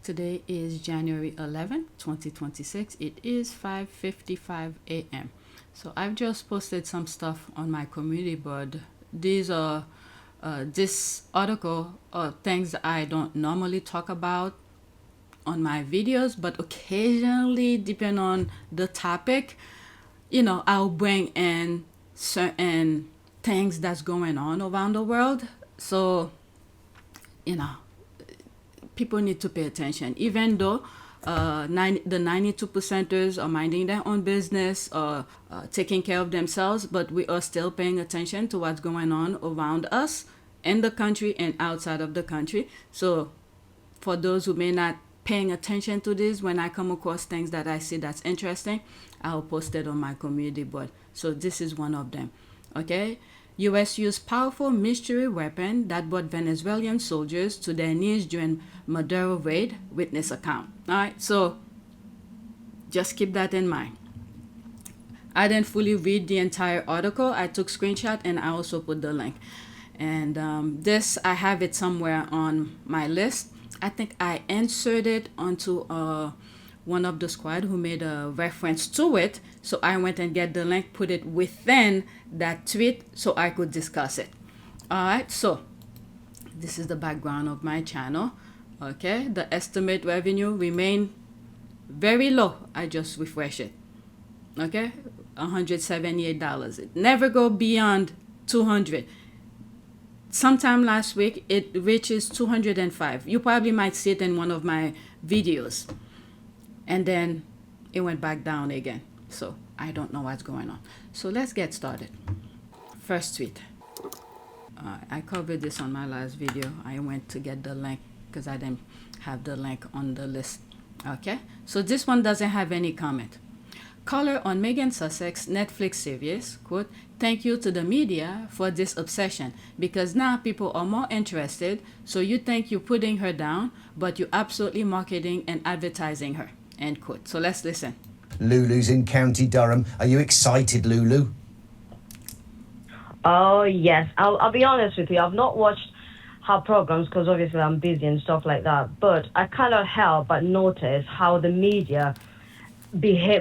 Today is January 11th, 2026. It is 5:55 a.m. So I've just posted some stuff on my community board. These are this article are things I don't normally talk about on my videos, but occasionally, depending on the topic, I'll bring in certain things that's going on around the world. So, you know, people need to pay attention, even though the 92 percenters are minding their own business or taking care of themselves, but we are still paying attention to what's going on around us in the country and outside of the country. So for those who may not paying attention to this, when I come across things that I see that's interesting, I'll post it on my community board. So this is one of them. Okay. U.S. used powerful mystery weapon that brought Venezuelan soldiers to their knees during Maduro raid, witness account. All right, so just keep that in mind. I didn't fully read the entire article. I took screenshot and I also put the link. And this, I have it somewhere on my list. I think I inserted onto one of the squad who made a reference to it. So I went and get the link, put it within that tweet so I could discuss it. All right, so this is the background of my channel. Okay, the estimate revenue remain very low. I just refresh it. Okay, $178. It never go beyond 200. Sometime last week, it reaches 205. You probably might see it in one of my videos. And then it went back down again. So I don't know what's going on. So let's get started. First tweet. I covered this on my last video. I went to get the link because I didn't have the link on the list. Okay. So this one doesn't have any comment. Caller on Meghan Sussex Netflix series, quote, "Thank you to the media for this obsession because now people are more interested. So you think you're putting her down, but you're absolutely marketing and advertising her." End quote. So let's listen. Lulu's in County Durham. Are you excited, Lulu? Oh, yes. I'll be honest with you. I've not watched her programs because obviously I'm busy and stuff like that. But I cannot help but notice how the media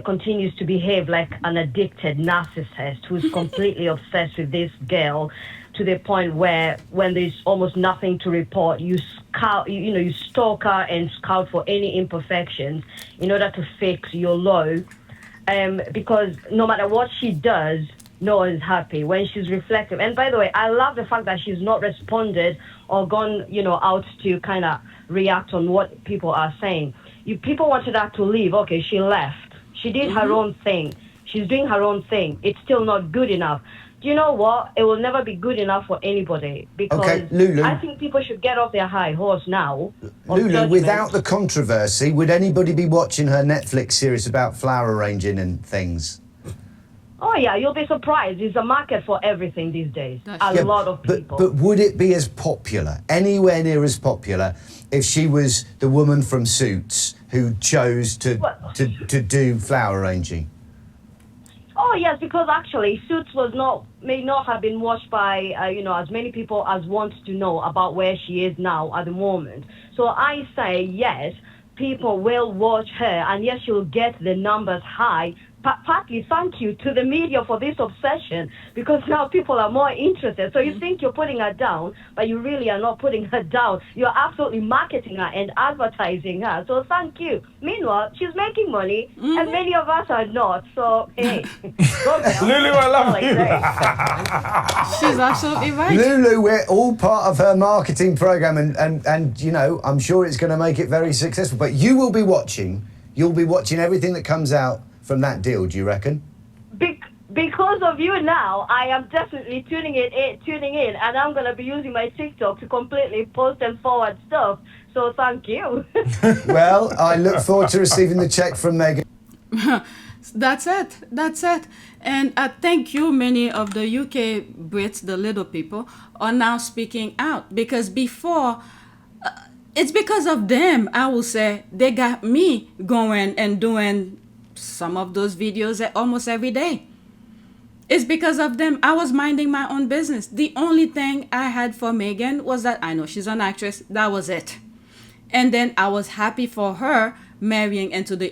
continues to behave like an addicted narcissist who's completely obsessed with this girl to the point where when there's almost nothing to report, you stalk her and scout for any imperfections in order to fix your low. Because no matter what she does, no one's happy when she's reflective. And by the way, I love the fact that she's not responded or gone, out to kind of react on what people are saying. People wanted her to leave. Okay, she left. She did her own thing. She's doing her own thing. It's still not good enough. Do you know what? It will never be good enough for anybody because okay, Lulu, I think people should get off their high horse now. Lulu, without the controversy, would anybody be watching her Netflix series about flower arranging and things? Oh, yeah, you'll be surprised. There's a market for everything these days. A lot of people. But would it be as popular, anywhere near as popular, if she was the woman from Suits who chose to do flower arranging? Oh, yes, because actually Suits may not have been watched by, as many people as want to know about where she is now at the moment. So I say, yes, people will watch her, and yes, she'll get the numbers high. Partly thank you to the media for this obsession because now people are more interested. So you think you're putting her down, but you really are not putting her down. You're absolutely marketing her and advertising her. So thank you. Meanwhile, she's making money and many of us are not. So, hey. Lulu, I love you. She's absolutely right. Lulu, we're all part of her marketing program and I'm sure it's going to make it very successful. But you will be watching. You'll be watching everything that comes out from that deal, do you reckon? Because of you now, I am definitely tuning in, and I'm going to be using my TikTok to completely post and forward stuff. So thank you. Well, I look forward to receiving the check from Meghan. That's it. And I thank you, many of the UK Brits, the little people, are now speaking out because before... it's because of them, I will say, they got me going and doing some of those videos almost every day. It's because of them. I was minding my own business. The only thing I had for Meghan was that I know she's an actress. That was it. And then I was happy for her marrying into the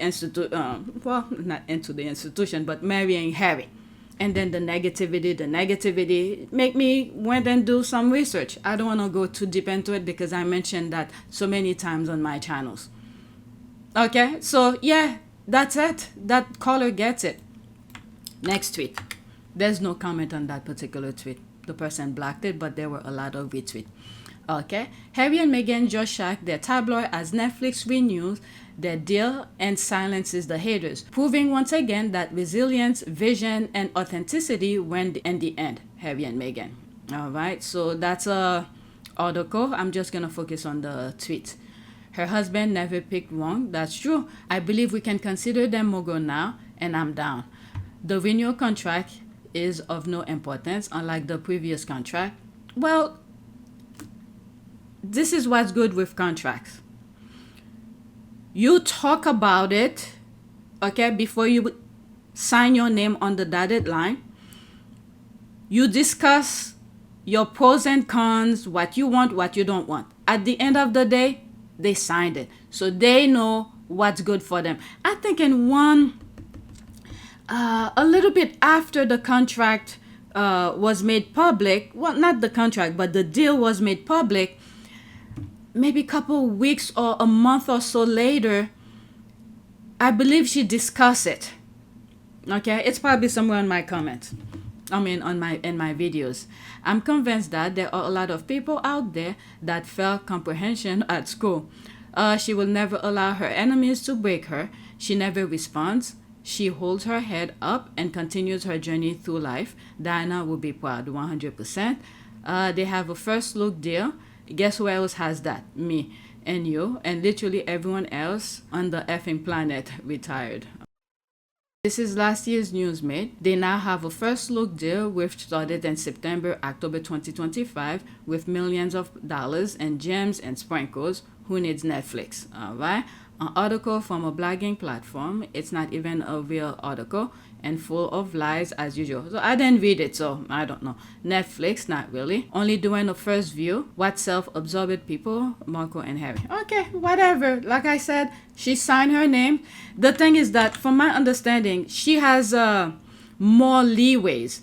well, not into the institution, but marrying Harry. And then the negativity make me went and do some research. I don't want to go too deep into it because I mentioned that so many times on my channels. Okay, so yeah, that's it. That caller gets it. Next tweet. There's no comment on that particular tweet. The person blocked it, but there were a lot of retweets. Okay, Harry and Meghan just shocked their tabloid as Netflix renews their deal and silences the haters, proving once again that resilience, vision, and authenticity win in the end. Harry and Meghan. All right, so that's a article. I'm just gonna focus on the tweet. Her husband never picked wrong. That's true. I believe we can consider them mogul now, and I'm down. The renewal contract is of no importance, unlike the previous contract. Well, this is what's good with contracts. You talk about it, okay, before you sign your name on the dotted line. You discuss your pros and cons, what you want, what you don't want. At the end of the day, they signed it. So they know what's good for them. I think in a little bit after the contract was made public, well, not the contract, but the deal was made public, maybe a couple weeks or a month or so later, I believe she discussed it. Okay, it's probably somewhere in my comments. I mean, in my videos. I'm convinced that there are a lot of people out there that failed comprehension at school. She will never allow her enemies to break her. She never responds. She holds her head up and continues her journey through life. Diana will be proud, 100%. They have a first look deal. Guess who else has that? Me and you, and literally everyone else on the effing planet retired. This is last year's news made. They now have a first look deal which started in October 2025 with millions of dollars and gems and sprinkles. Who needs Netflix? All right. An article from a blogging platform. It's not even a real article and full of lies as usual. So I didn't read it, so I don't know. Netflix, not really. Only doing a first view. What self-absorbed people? Marco and Harry. Okay, whatever. Like I said, she signed her name. The thing is that, from my understanding, she has more leeways.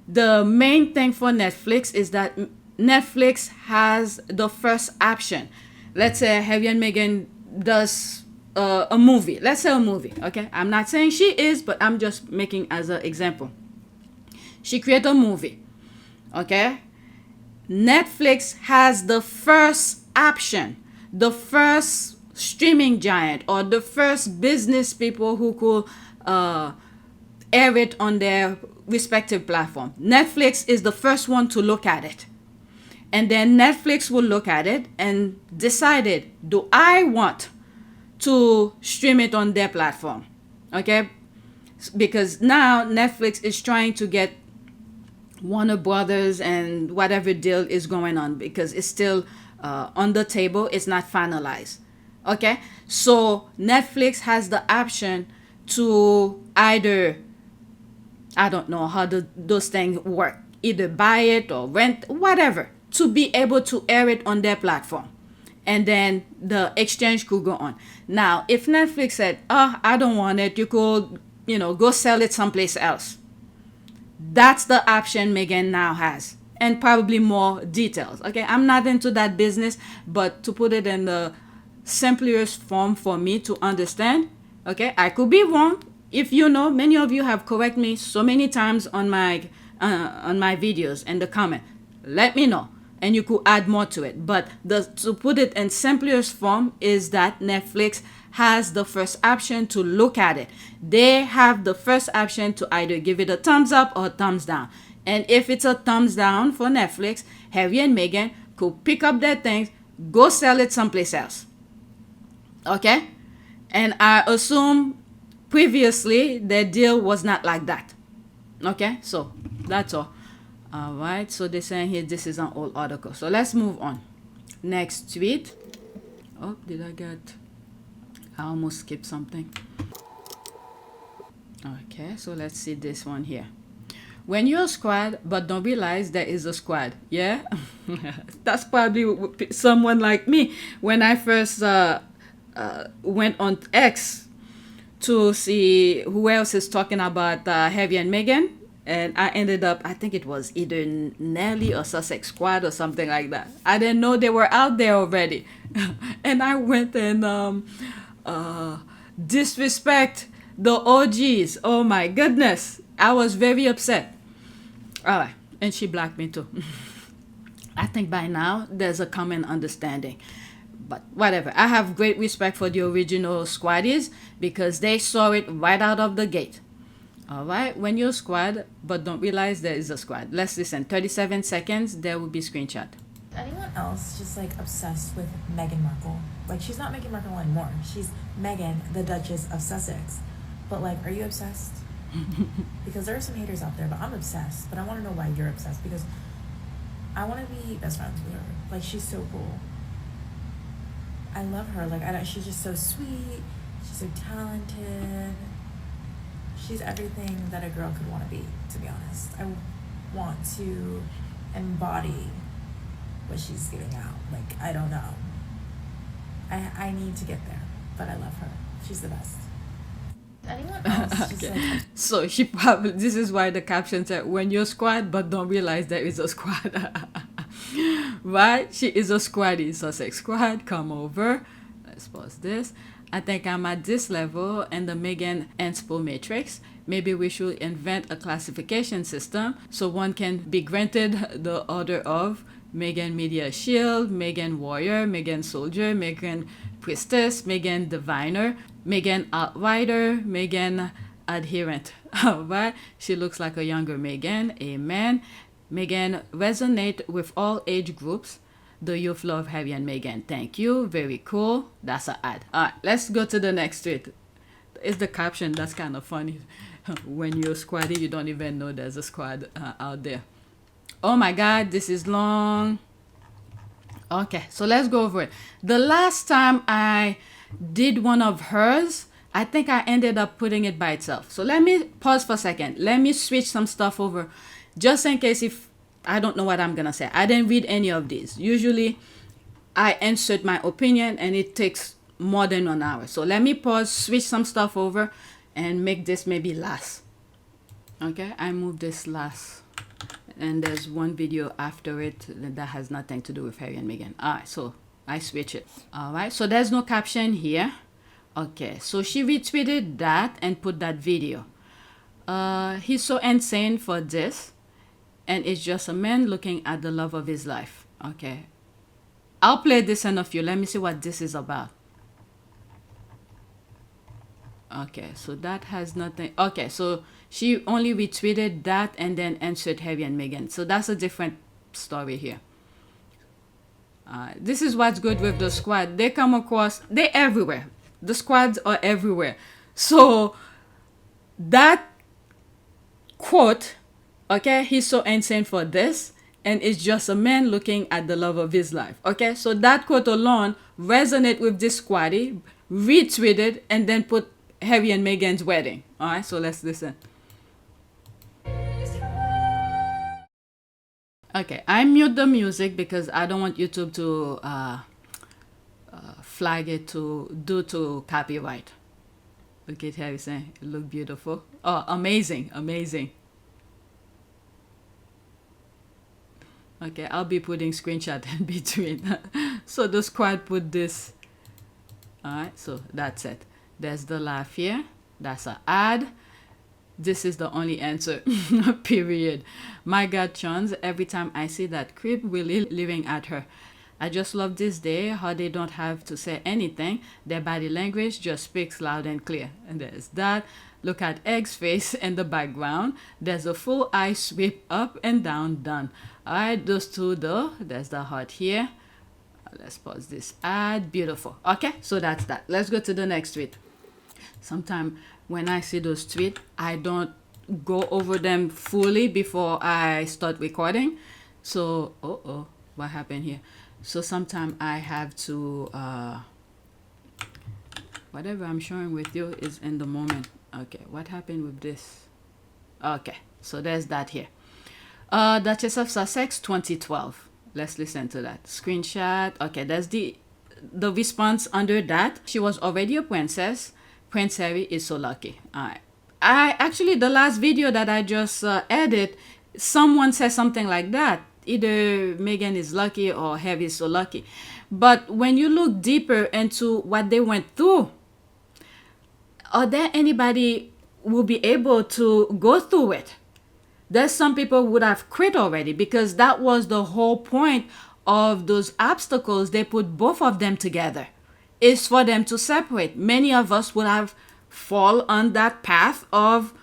The main thing for Netflix is that Netflix has the first option. Let's say Harry and Meghan does a movie. Let's say a movie, okay? I'm not saying she is, but I'm just making as an example. She created a movie, okay? Netflix has the first option, the first streaming giant or the first business people who could air it on their respective platform. Netflix is the first one to look at it. And then Netflix will look at it and decided, do I want to stream it on their platform? Okay? Because now Netflix is trying to get Warner Brothers and whatever deal is going on because it's still on the table. It's not finalized. Okay? So Netflix has the option to either, I don't know how those things work, either buy it or rent, whatever, to be able to air it on their platform. And then the exchange could go on. Now, if Netflix said, oh, I don't want it, you could, go sell it someplace else. That's the option Meghan now has. And probably more details. Okay, I'm not into that business, but to put it in the simplest form for me to understand, okay, I could be wrong. If many of you have corrected me so many times on my videos and the comment. Let me know. And you could add more to it. But to put it in simplest form is that Netflix has the first option to look at it. They have the first option to either give it a thumbs up or a thumbs down. And if it's a thumbs down for Netflix, Harry and Meghan could pick up their things, go sell it someplace else. Okay? And I assume previously their deal was not like that. Okay? So that's all. All right, so they're saying here this is an old article. So let's move on. Next tweet. Oh, I almost skipped something. Okay, so let's see this one here. when you're a squad but don't realize there is a squad, yeah. That's probably someone like me when I first went on X to see who else is talking about Harry and Meghan, and I ended up, I think it was either Nelly or Sussex Squad or something like that. I didn't know they were out there already. And I went and disrespect the OGs. Oh my goodness. I was very upset. All right. And she blocked me too. I think by now there's a common understanding. But whatever. I have great respect for the original squaddies because they saw it right out of the gate. All right. When you're a squad but don't realize there is a squad. Let's listen. 37 seconds. There will be screenshot. Anyone else just like obsessed with Meghan Markle? Like, she's not Meghan Markle anymore. She's Meghan, the Duchess of Sussex. But like, are you obsessed? Because there are some haters out there, but I'm obsessed. But I want to know why you're obsessed, because I want to be best friends with her. Like, she's so cool. I love her. Like, she's just so sweet. She's so talented. She's everything that a girl could want to be honest. I want to embody what she's giving out. Like, I don't know. I need to get there, but I love her. She's the best. Anyone else just Okay. So she probably, this is why the caption said, when you're squad but don't realize there is a squad. Right? She is a squaddie. Sussex Squad, come over. Let's pause this. I think I'm at this level in the Meghan Inspo matrix. Maybe we should invent a classification system so one can be granted the order of Meghan Media Shield, Meghan Warrior, Meghan Soldier, Meghan Priestess, Meghan Diviner, Meghan Outrider, Meghan Adherent. Alright, she looks like a younger Meghan. Amen. Meghan resonate with all age groups. The youth love Harry and Meghan. Thank you. Very cool. That's an ad. Alright, let's go to the next tweet. It's the caption that's kind of funny. When you're squaddie, you don't even know there's a squad out there. Oh my God, this is long. Okay, so let's go over it. The last time I did one of hers, I think I ended up putting it by itself. So let me pause for a second. Let me switch some stuff over just in case if I don't know what I'm going to say. I didn't read any of these. Usually I insert my opinion and it takes more than 1 hour. So let me pause, switch some stuff over and make this maybe last. Okay, I move this last. And there's one video after it that has nothing to do with Harry and Meghan. Alright, so I switch it. Alright, so there's no caption here. Okay, so she retweeted that and put that video. He's so insane for this. And it's just a man looking at the love of his life. Okay. I'll play this end of you. Let me see what this is about. Okay, so that has nothing. Okay, so she only retweeted that and then answered Harry and Meghan. So that's a different story here. This is what's good with the squad. They come across, they're everywhere. The squads are everywhere. So that quote, okay, he's so insane for this, and it's just a man looking at the love of his life. Okay, so that quote alone resonate with this squaddie, retweeted, and then put Harry and Meghan's wedding. All right, so let's listen. Okay, I mute the music because I don't want YouTube to flag it due to copyright. Look at Harry saying, it look beautiful. Oh, amazing, amazing. Okay, I'll be putting screenshot in between. So the squad put this. Alright, so that's it. There's the laugh here. That's an ad. This is the only answer. Period. My God, Chons, every time I see that creep really living at her. I just love this day, how they don't have to say anything. Their body language just speaks loud and clear. And there's that. Look at Egg's face in the background. There's a full eye sweep up and down done. Alright, those two though. There's the heart here. Let's pause this ad. Beautiful. Okay, so that's that. Let's go to the next tweet. Sometimes when I see those tweets, I don't go over them fully before I start recording. So, what happened here? So sometimes I have to, whatever I'm showing with you is in the moment. Okay, what happened with this? Okay, so there's that here. Duchess of Sussex 2012. Let's listen to that. Screenshot. Okay, there's the response under that. She was already a princess. Prince Harry is so lucky. I actually, the last video that I just edited, someone said something like that. Either Meghan is lucky or Harry is so lucky. But when you look deeper into what they went through, are there anybody who will be able to go through it? There's some people would have quit already, because that was the whole point of those obstacles. They put both of them together, is for them to separate. Many of us would have fall on that path of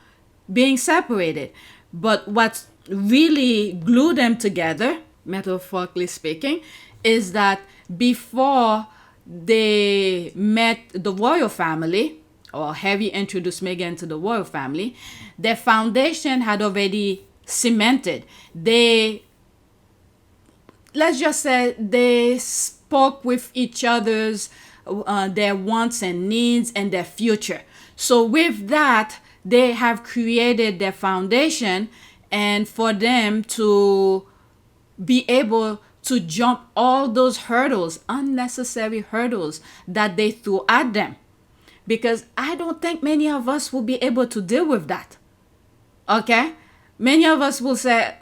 being separated. But what really glued them together, metaphorically speaking, is that before they met the royal family, or Harry introduced Meghan to the royal family, their foundation had already cemented. Let's just say they spoke with each other's their wants and needs and their future. So with that, they have created their foundation, and for them to be able to jump all those hurdles, unnecessary hurdles that they threw at them. Because I don't think many of us will be able to deal with that. Okay? Many of us will say,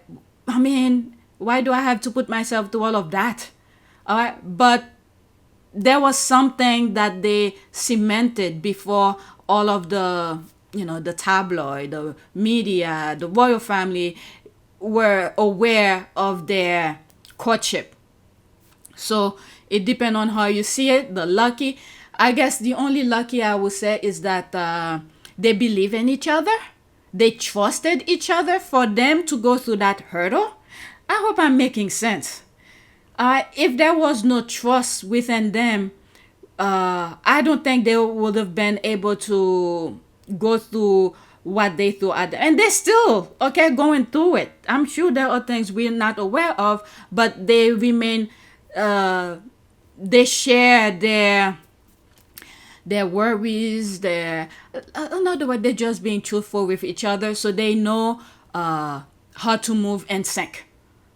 I mean, why do I have to put myself through all of that? All right? But there was something that they cemented before all of the, the tabloid, the media, the royal family were aware of their courtship. So it depends on how you see it. The lucky, I guess the only lucky I would say is that they believe in each other. They trusted each other for them to go through that hurdle. I hope I'm making sense. If there was no trust within them, I don't think they would have been able to go through what they threw at them. And they're still, going through it. I'm sure there are things we're not aware of, but they remain, they share their worries, another word, they're just being truthful with each other, so they know how to move and sync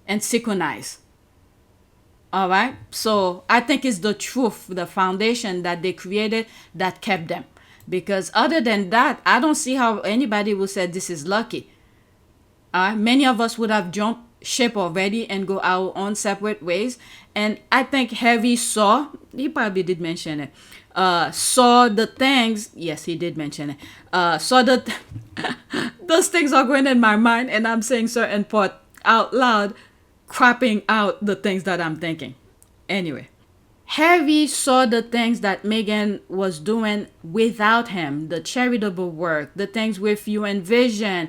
and synchronize. All right, so I think it's the truth, the foundation that they created that kept them. Because other than that, I don't see how anybody would say this is lucky. Many of us would have jumped ship already and go our own separate ways. And I think Harry saw, he probably did mention it, saw the things, yes, he did mention it, saw that those things are going in my mind, and I'm saying certain part out loud, cropping out the things that I'm thinking. Anyway, Harry saw the things that Meghan was doing without him, the charitable work, the things with You and Vision,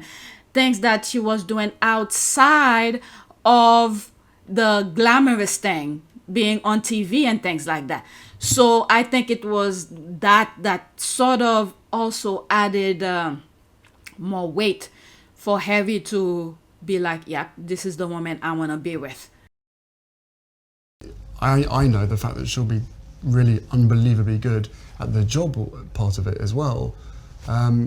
things that she was doing outside of the glamorous thing, being on TV and things like that. So I think it was that sort of also added more weight for Harry to be like, yeah, this is the woman I want to be with. I know the fact that she'll be really unbelievably good at the job part of it as well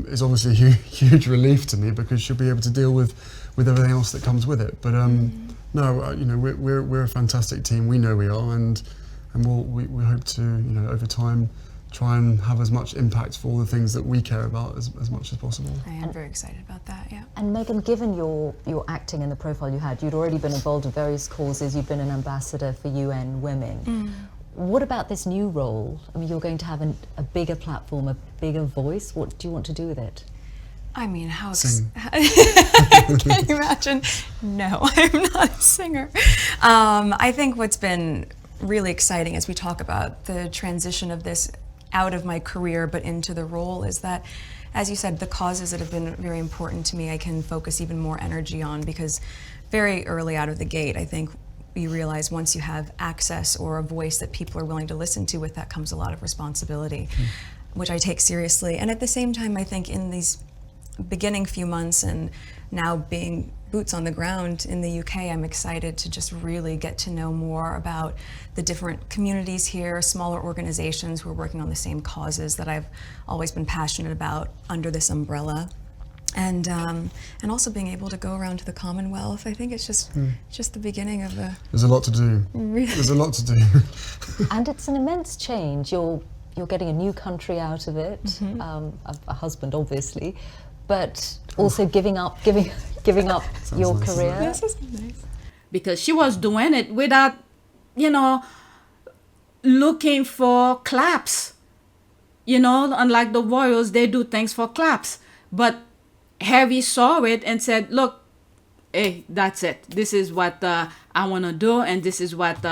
is obviously a huge relief to me, because she'll be able to deal with everything else that comes with it. But no, we're a fantastic team. We know we are, and we hope to, over time, try and have as much impact for all the things that we care about as much as possible. I am very excited about that, yeah. And Meghan, given your acting and the profile you had, you'd already been involved in various causes, you've been an ambassador for UN Women. What about this new role? I mean, you're going to have a bigger platform, a bigger voice. What do you want to do with it? I mean, Sing. Can you imagine? No, I'm not a singer. I think what's been really exciting as we talk about the transition of this out of my career but into the role is that, as you said, the causes that have been very important to me I can focus even more energy on, because very early out of the gate I think you realize once you have access or a voice that people are willing to listen to, with that comes a lot of responsibility, which I take seriously. And at the same time, I think in these beginning few months and now being boots on the ground in the UK, I'm excited to just really get to know more about the different communities here, smaller organizations who are working on the same causes that I've always been passionate about under this umbrella. and also being able to go around to the Commonwealth. I think it's just the beginning of a. There's a lot to do. Really? There's a lot to do. And it's an immense change. You're getting a new country out of it, a husband obviously, but also giving up your nice. career. This is nice. Because she was doing it without, looking for claps. Unlike the royals, they do things for claps. But Harry saw it and said, look, hey, that's it. This is what I want to do, and this is what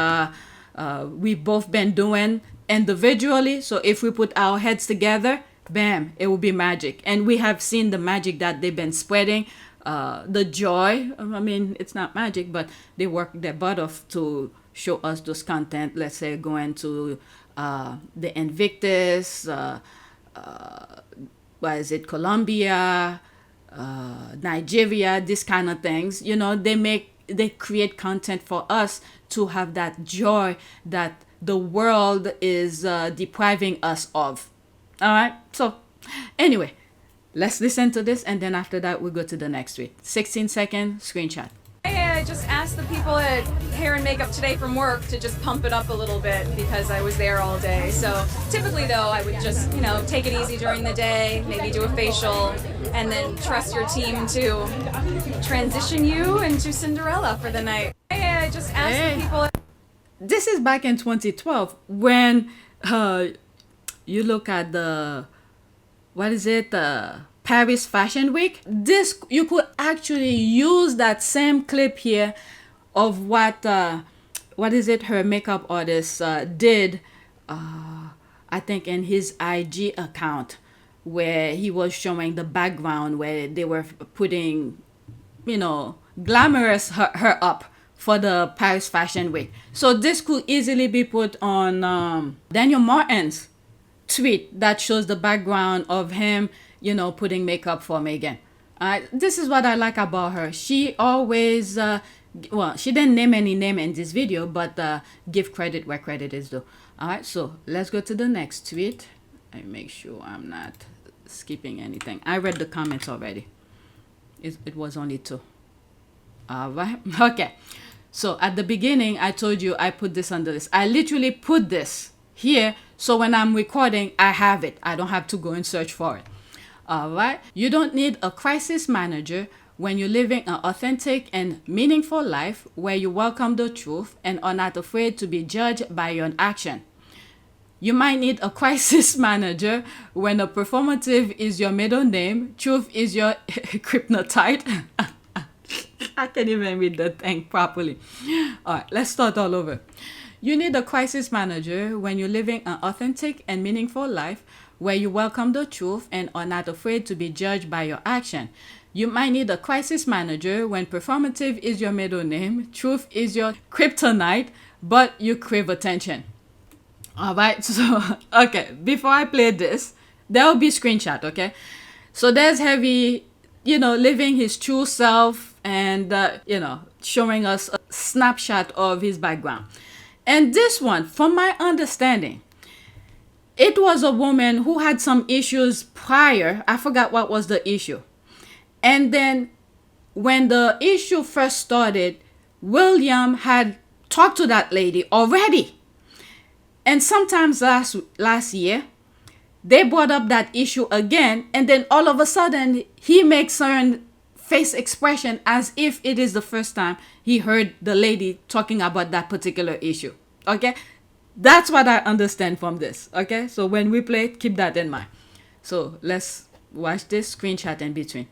we've both been doing individually. So if we put our heads together, bam, it will be magic. And we have seen the magic that they've been spreading, the joy. I mean, it's not magic, but they work their butt off to show us those content. Let's say going to the Invictus, Colombia, Nigeria, this kind of things. They create content for us to have that joy that the world is depriving us of. All right. So anyway, let's listen to this, and then after that we'll go to the next tweet. 16-second screenshot. I just asked the people at hair and makeup today from work to just pump it up a little bit because I was there all day. So typically though, I would just, take it easy during the day, maybe do a facial, and then trust your team to transition you into Cinderella for the night. I just asked the people. This is back in 2012 when you look at the, Paris Fashion Week. This, you could actually use that same clip here of what her makeup artist did, I think in his IG account, where he was showing the background where they were putting, glamorous her up for the Paris Fashion Week. So this could easily be put on Daniel Martin's tweet that shows the background of him, putting makeup for Meghan. This is what I like about her. She always, she didn't name any name in this video, but give credit where credit is due. All right, so let's go to the next tweet. I make sure I'm not skipping anything. I read the comments already. It was only 2. All right, okay. So at the beginning, I told you I put this under this. I literally put this here, so when I'm recording, I have it. I don't have to go and search for it. All right. You don't need a crisis manager when you're living an authentic and meaningful life where you welcome the truth and are not afraid to be judged by your action. You might need a crisis manager when a performative is your middle name, truth is your kryptonite. I can't even read the thing properly. All right, let's start all over. You need a crisis manager when you're living an authentic and meaningful life where you welcome the truth and are not afraid to be judged by your action. You might need a crisis manager when performative is your middle name, truth is your kryptonite, but you crave attention. All right, so, okay, before I play this, there will be screenshot, okay? So there's Heavy, living his true self and, showing us a snapshot of his background. And this one, from my understanding, it was a woman who had some issues prior. I forgot what was the issue. And then when the issue first started, William had talked to that lady already. And sometimes last year, they brought up that issue again. And then all of a sudden, he makes certain face expression as if it is the first time he heard the lady talking about that particular issue. Okay? That's what I understand from this. Okay? So when we play, keep that in mind. So let's watch this screenshot in between.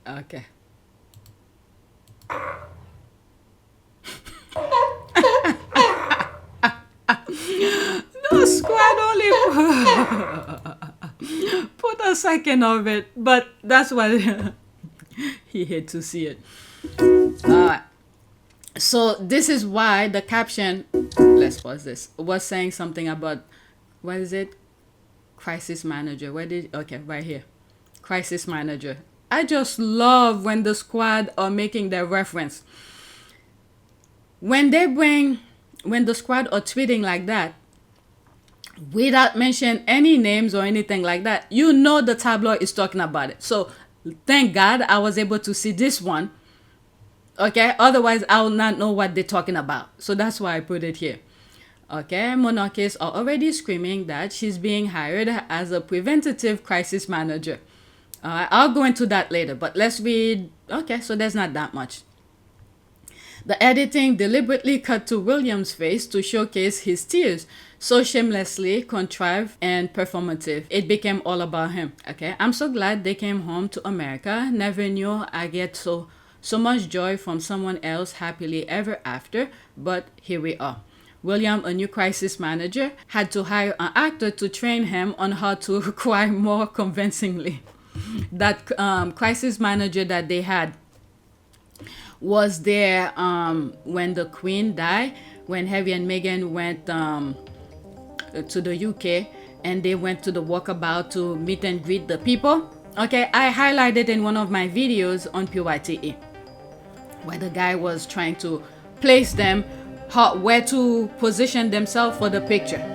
Okay. No, squad only put a second of it, but that's what he had to see it. So this is why the caption, let's pause this, was saying something about, what is it? Crisis manager. Okay, right here. Crisis manager. I just love when the squad are making their reference. When the squad are tweeting like that, without mentioning any names or anything like that, you know the tabloid is talking about it. So thank God I was able to see this one. Okay, otherwise I will not know what they're talking about. So that's why I put it here. Okay, monarchists are already screaming that she's being hired as a preventative crisis manager. I'll go into that later, but let's read. Okay, so there's not that much. The editing deliberately cut to William's face to showcase his tears, so shamelessly contrived and performative. It became all about him. Okay, I'm so glad they came home to America. Never knew I get so much joy from someone else happily ever after, but here we are. William, a new crisis manager, had to hire an actor to train him on how to cry more convincingly. That crisis manager that they had was there when the Queen died, when Harry and Meghan went to the UK and they went to the walkabout to meet and greet the people. Okay, I highlighted in one of my videos on PYTE where the guy was trying to place them, where to position themselves for the picture.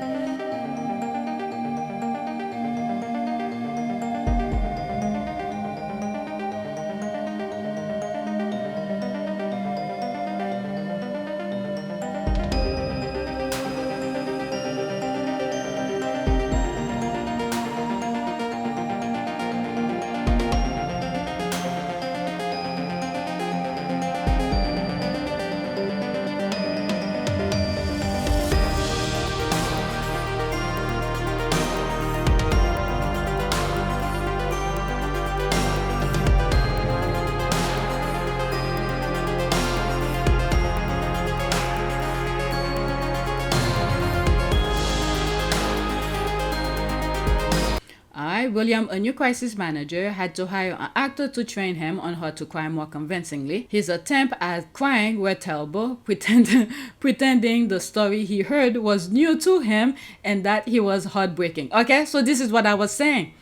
William, a new crisis manager, had to hire an actor to train him on how to cry more convincingly. His attempts at crying were terrible, pretending the story he heard was new to him and that he was heartbreaking. Okay, so this is what I was saying.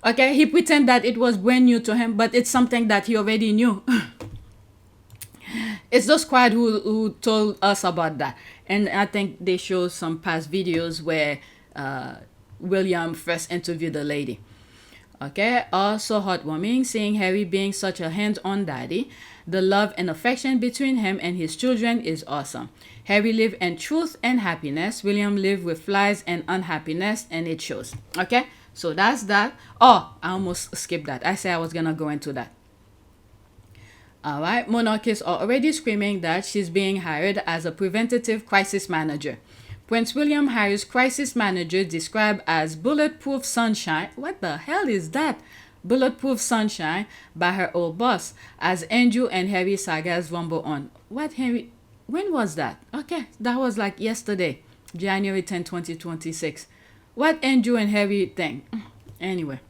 Okay, he pretended that it was brand new to him, but it's something that he already knew. It's the squad who told us about that. And I think they show some past videos where William first interviewed the lady. Okay, also heartwarming seeing Harry being such a hands-on daddy. The love and affection between him and his children is awesome. Harry lived in truth and happiness. William lived with flies and unhappiness, and it shows. Okay, so that's that. Oh, I almost skipped that. I said I was gonna go into that. Alright, monarchists are already screaming that she's being hired as a preventative crisis manager. Prince William hires crisis manager described as bulletproof sunshine. What the hell is that? Bulletproof sunshine by her old boss as Andrew and Harry sagas rumble on. What, Harry? When was that? Okay, that was like yesterday, January 10, 2026. What Andrew and Harry think? Anyway,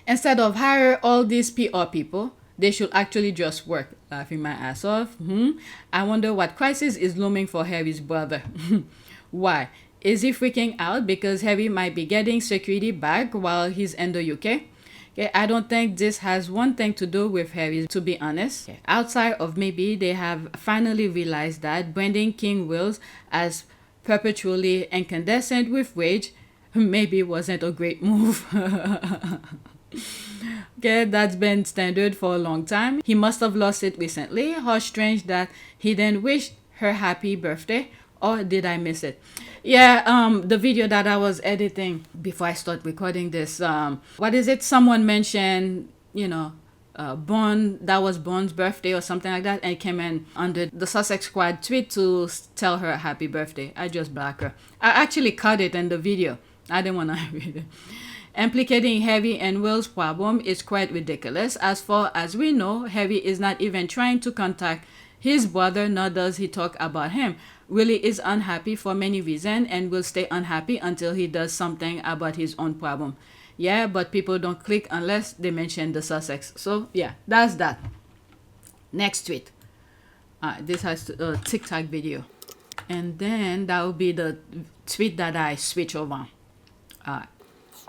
instead of hire all these PR people, they should actually just work. Laughing my ass off. I wonder what crisis is looming for Harry's brother. Why? Is he freaking out because Harry might be getting security back while he's in the UK? Okay, I don't think this has one thing to do with Harry, to be honest. Okay. Outside of maybe they have finally realized that branding King Wills as perpetually incandescent with rage maybe wasn't a great move. Okay, that's been standard for a long time. He must have lost it recently. How strange that he then wished her happy birthday. Or did I miss it? Yeah, the video that I was editing before I start recording this, what is it? Someone mentioned, that was Bond's birthday or something like that, and it came in under the Sussex Squad tweet to tell her happy birthday. I just blocked her. I actually cut it in the video. I didn't want to read it. Implicating Harry and Will's problem is quite ridiculous. As far as we know, Harry is not even trying to contact his brother, nor does he talk about him. Willie is unhappy for many reasons and will stay unhappy until he does something about his own problem. Yeah, but people don't click unless they mention the Sussex. So yeah, that's that. Next tweet. This has a TikTok video. And then that will be the tweet that I switch over.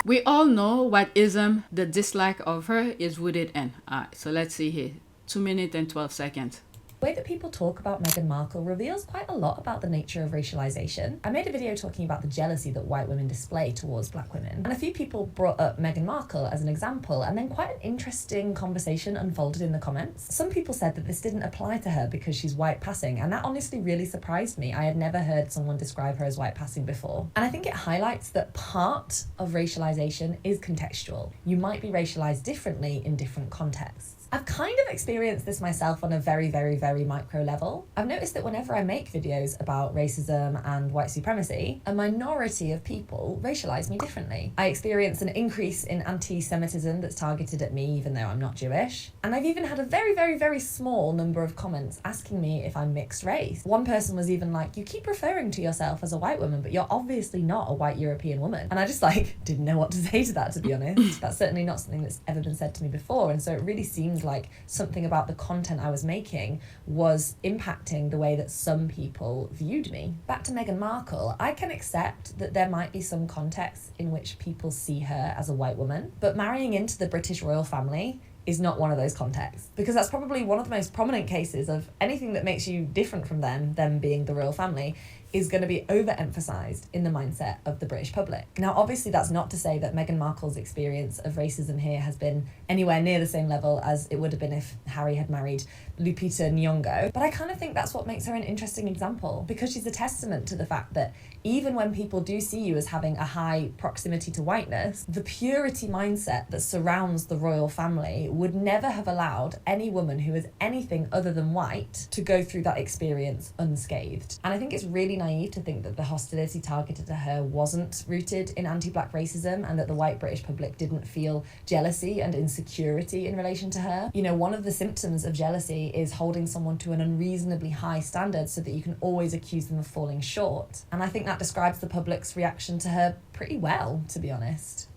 We all know what ism the dislike of her is rooted in. So let's see here. 2 minutes and 12 seconds. The way that people talk about Meghan Markle reveals quite a lot about the nature of racialization. I made a video talking about the jealousy that white women display towards black women, and a few people brought up Meghan Markle as an example, and then quite an interesting conversation unfolded in the comments. Some people said that this didn't apply to her because she's white passing, and that honestly really surprised me. I had never heard someone describe her as white passing before. And I think it highlights that part of racialization is contextual. You might be racialized differently in different contexts. I've kind of experienced this myself on a very, very, very micro level. I've noticed that whenever I make videos about racism and white supremacy, a minority of people racialize me differently. I experience an increase in anti-Semitism that's targeted at me, even though I'm not Jewish. And I've even had a very, very, very small number of comments asking me if I'm mixed race. One person was even like, you keep referring to yourself as a white woman, but you're obviously not a white European woman. And I just didn't know what to say to that, to be honest. That's certainly not something that's ever been said to me before. And so it really seemed like something about the content I was making was impacting the way that some people viewed me. Back to Meghan Markle, I can accept that there might be some contexts in which people see her as a white woman, but marrying into the British royal family is not one of those contexts, because that's probably one of the most prominent cases of anything that makes you different from them being the royal family, is going to be overemphasized in the mindset of the British public. Now, obviously, that's not to say that Meghan Markle's experience of racism here has been anywhere near the same level as it would have been if Harry had married Lupita Nyong'o. But I kind of think that's what makes her an interesting example, because she's a testament to the fact that even when people do see you as having a high proximity to whiteness, the purity mindset that surrounds the royal family would never have allowed any woman who is anything other than white to go through that experience unscathed. And I think it's really naive to think that the hostility targeted to her wasn't rooted in anti-black racism and that the white British public didn't feel jealousy and insecurity in relation to her. You know, one of the symptoms of jealousy is holding someone to an unreasonably high standard so that you can always accuse them of falling short. And I think that describes the public's reaction to her pretty well, to be honest.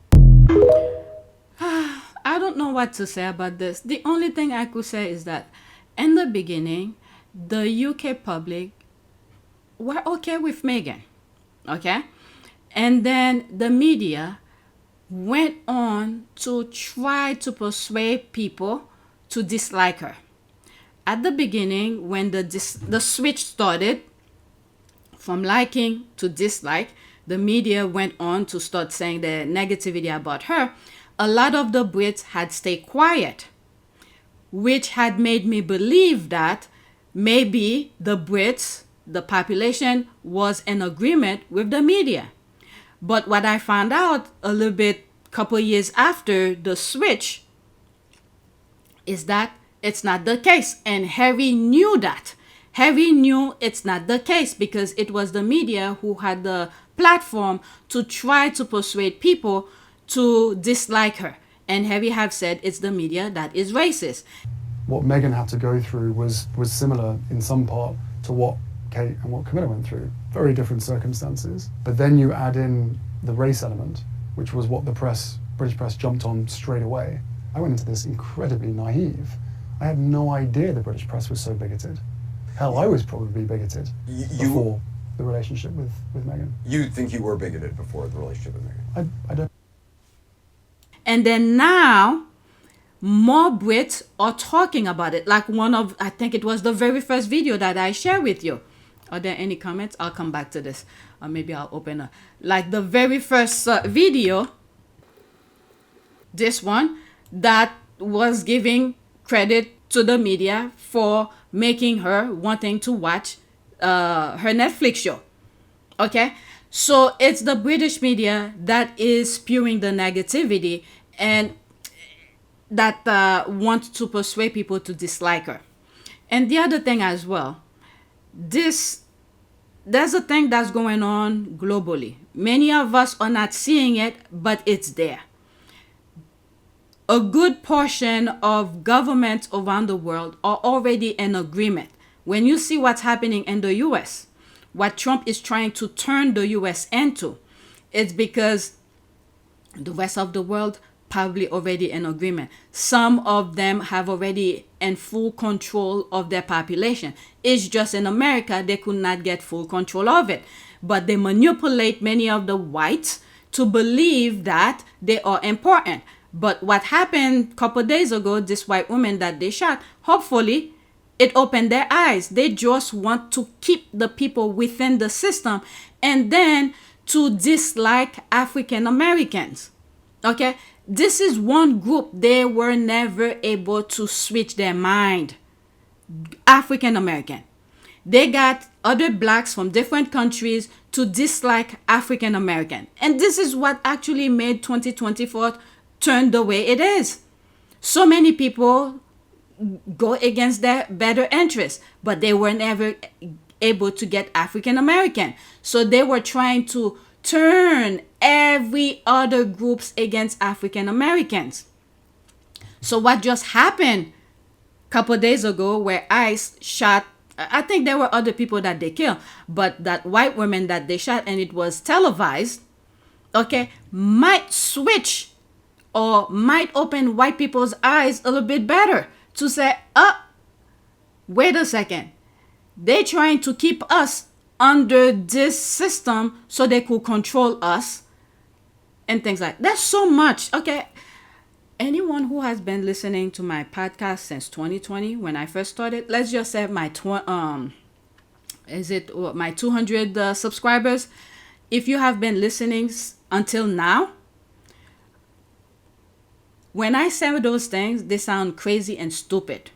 I don't know what to say about this. The only thing I could say is that in the beginning, the UK public were okay with Meghan, okay? And then the media went on to try to persuade people to dislike her. At the beginning, when the switch started from liking to dislike, the media went on to start saying the negativity about her. A lot of the Brits had stayed quiet, which had made me believe that maybe the Brits, the population, was in agreement with the media. But what I found out a little bit, couple years after the switch, is that it's not the case. And Harry knew that. Harry knew it's not the case because it was the media who had the platform to try to persuade people to dislike her. And Harry have said it's the media that is racist. What Meghan had to go through was similar in some part to what Kate and what Camilla went through. Very different circumstances. But then you add in the race element, which was what the British press jumped on straight away. I went into this incredibly naive. I had no idea the British press was so bigoted. Hell, I was probably bigoted before the relationship with Meghan. You think you were bigoted before the relationship with Meghan? I don't. And then now, more Brits are talking about it. Like I think it was the very first video that I shared with you. Are there any comments? I'll come back to this. Or maybe I'll open like the very first video, this one, that was giving credit to the media for making her wanting to watch her Netflix show. Okay? So it's the British media that is spewing the negativity and that wants to persuade people to dislike her. And the other thing as well, there's a thing that's going on globally. Many of us are not seeing it, but it's there. A good portion of governments around the world are already in agreement. When you see what's happening in the US, what Trump is trying to turn the US into, it's because the rest of the world probably already in agreement. Some of them have already in full control of their population. It's just in America they could not get full control of it. But they manipulate many of the whites to believe that they are important. But what happened a couple days ago, this white woman that they shot, hopefully it opened their eyes. They just want to keep the people within the system and then to dislike African Americans. Okay? This is one group they were never able to switch their mind. African American. They got other blacks from different countries to dislike African American. And this is what actually made 2024 turn the way it is. So many people go against their better interests, but they were never able to get African American. So they were trying to turn every other groups against African Americans. So what just happened a couple days ago where ICE shot, I think there were other people that they killed, but that white woman that they shot and it was televised, okay, might switch or might open white people's eyes a little bit better to say, wait a second. They're trying to keep us under this system so they could control us and things like that. There's so much. Okay. Anyone who has been listening to my podcast since 2020, when I first started, let's just say my 200 subscribers. If you have been listening until now, when I say those things, they sound crazy and stupid.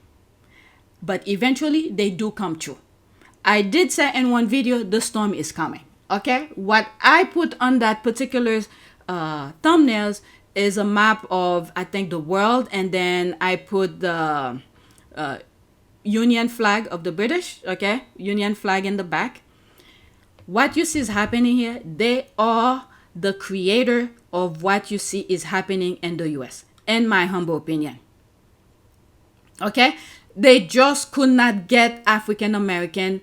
But eventually, they do come true. I did say in one video, the storm is coming. Okay? What I put on that particular thumbnails is a map of, I think, the world. And then I put the Union flag of the British. Okay? Union flag in the back. What you see is happening here. They are the creator of what you see is happening in the US. In my humble opinion. Okay? They just could not get African American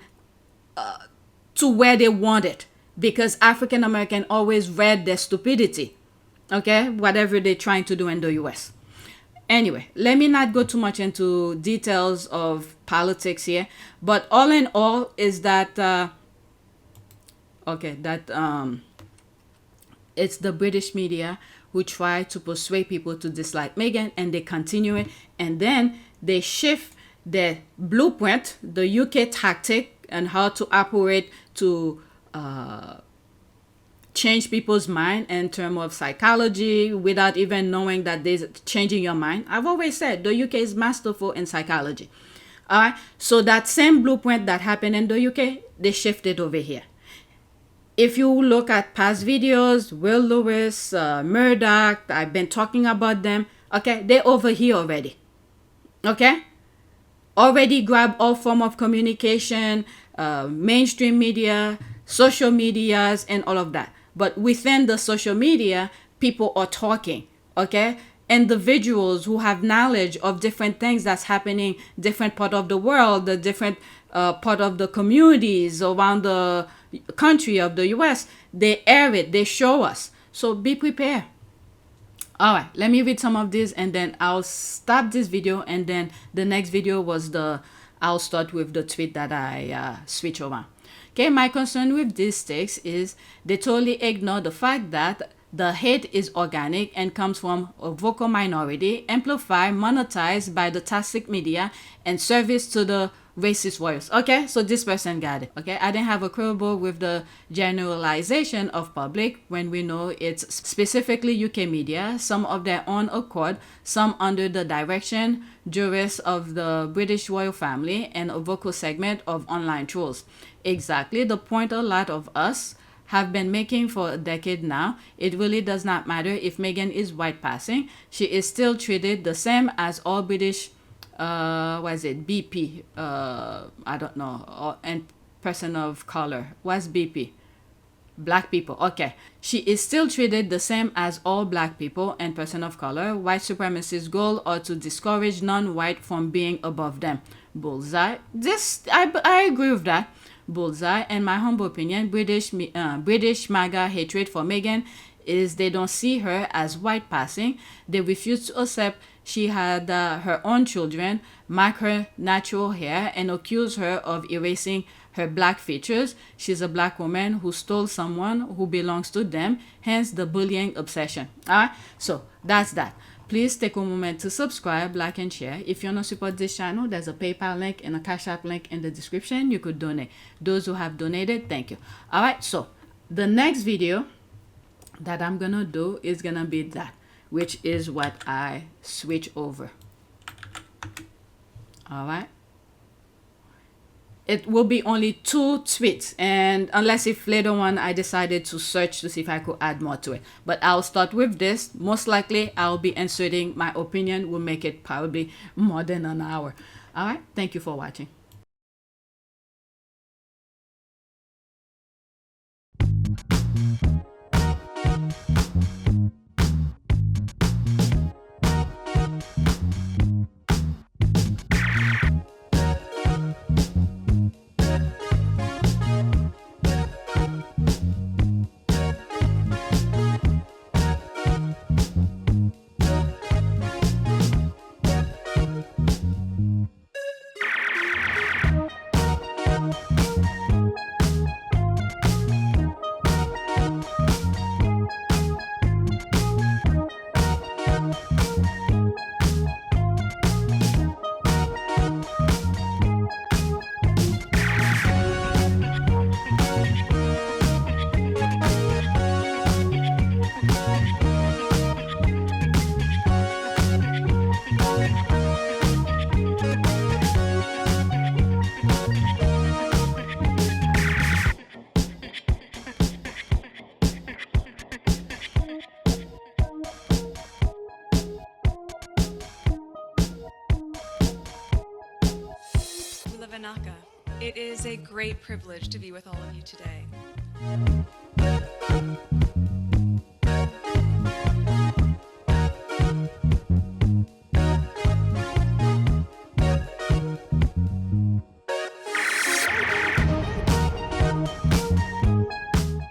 to where they wanted because African American always read their stupidity. Okay? Whatever they're trying to do in the US. Anyway, let me not go too much into details of politics here. But all in all is that, it's the British media who try to persuade people to dislike Meghan, and they continue it, and then they shift their blueprint, the UK tactic, and how to operate to change people's mind in terms of psychology without even knowing that they're changing your mind. I've always said the UK is masterful in psychology. All right, so that same blueprint that happened in the UK, they shifted over here. If you look at past videos, Will Lewis, Murdoch, I've been talking about them. Okay, they're over here already. Okay? Already grab all form of communication, mainstream media, social medias, and all of that. But within the social media, people are talking. Okay? Individuals who have knowledge of different things that's happening, different part of the world, the different part of the communities around the country of the US, they air it, they show us. So be prepared. All right, let me read some of these and then I'll stop this video, and then the next video I'll start with the tweet that I switch over. Okay, my concern with these takes is they totally ignore the fact that the hate is organic and comes from a vocal minority, amplified, monetized by the toxic media, and service to the racist warriors. Okay, so this person got it. Okay, I didn't have a quibble with the generalization of public when we know it's specifically UK media, some of their own accord, some under the direction, duress of the British royal family, and a vocal segment of online trolls. Exactly the point a lot of us have been making for a decade now. It really does not matter if Meghan is white passing. She is still treated the same as all British BP, I don't know, and person of color. What's BP? Black people. Okay. She is still treated the same as all black people and person of color. White supremacists' goal are to discourage non-white from being above them. Bullseye. I agree with that. Bullseye. In my humble opinion, British MAGA hatred for Meghan is they don't see her as white passing. They refuse to accept she had her own children, mark her natural hair, and accuse her of erasing her black features. She's a black woman who stole someone who belongs to them, hence the bullying obsession. Alright, so that's that. Please take a moment to subscribe, like, and share. If you want to support this channel, there's a PayPal link and a Cash App link in the description. You could donate. Those who have donated, thank you. Alright, so the next video that I'm gonna do is gonna be that, which is what I switch over. Alright, it will be only 2 tweets, and unless if later on I decided to search to see if I could add more to it, but I'll start with this. Most likely I'll be inserting my opinion. Will make it probably more than an hour. Alright, thank you for watching. It is a great privilege to be with all of you today.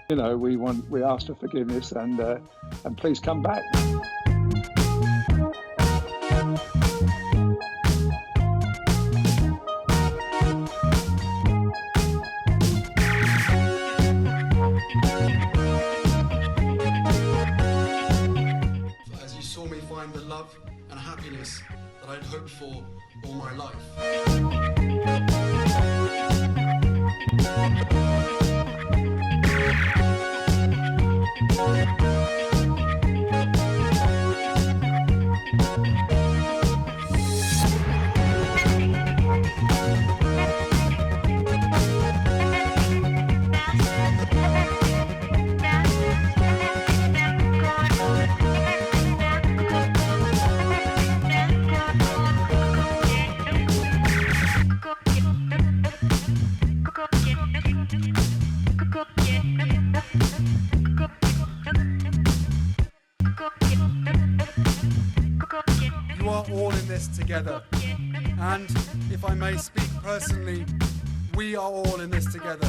You know, we ask for forgiveness, and please come back. The love and happiness that I'd hoped for all my life. You are all in this together, and if I may speak personally, we are all in this together,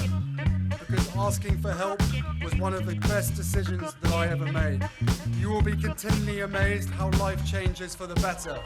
because asking for help was one of the best decisions that I ever made. You will be continually amazed how life changes for the better.